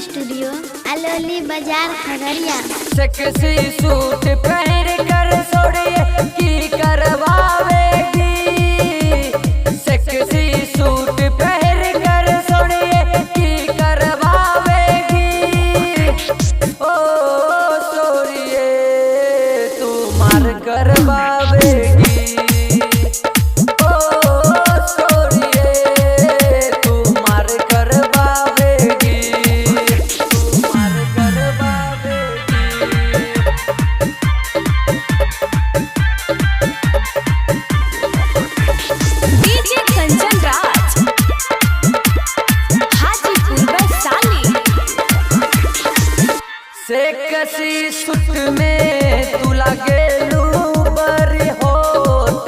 Studio अलोली बाजार Khagaria. Sexy suit पहन कर सोड़िए की करवावेगी। सेक्सी सूट पहन कर सोड़िए की करवावेगी। ओ सोड़िए तू मार करवावेगी। सेक्सी सूट में तू लागेलू बड़ी होट।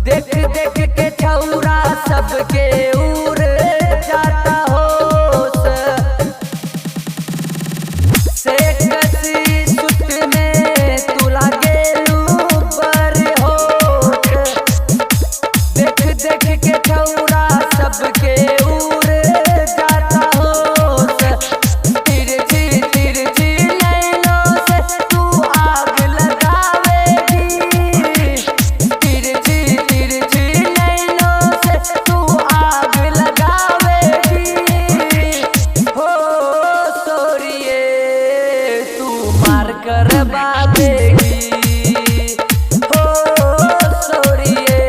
देख देख के छौरा सबके उड़ जाता होश। सेक्सी सूट में तू लागेलू बड़ी होट। देख देख के छौरा सबके उड़ जाता होश। करवावेगी हो सोड़िए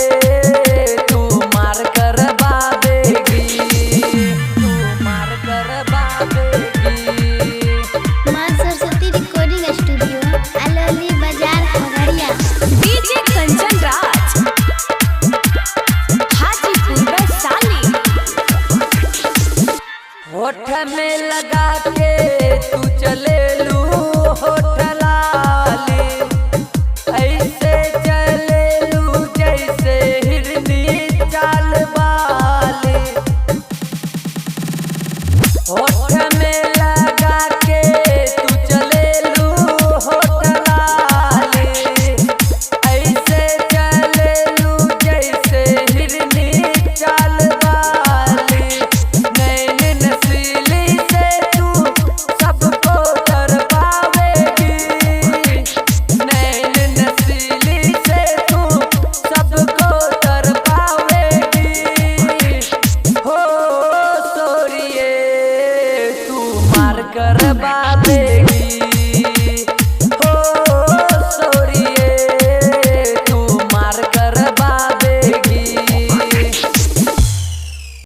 तू मार करवावेगी। तू मार करवावेगी। मां सरस्वती रिकॉर्डिंग स्टूडियो अलोली बाजार खगड़िया। डीजे कंचन राज हाजीपुर वैशाली। होठ में लगा के तू चले लू होठ होठ में लगा के तू चलेलू होठ लाली। ऐसे चलेलू जैसे हिरनी चाल वाली। नैन नसीली से तू सबको डरवावेगी। नैन नसीली से तू सबको डरवावेगी। हो सोड़िए तू मार करवावेगी।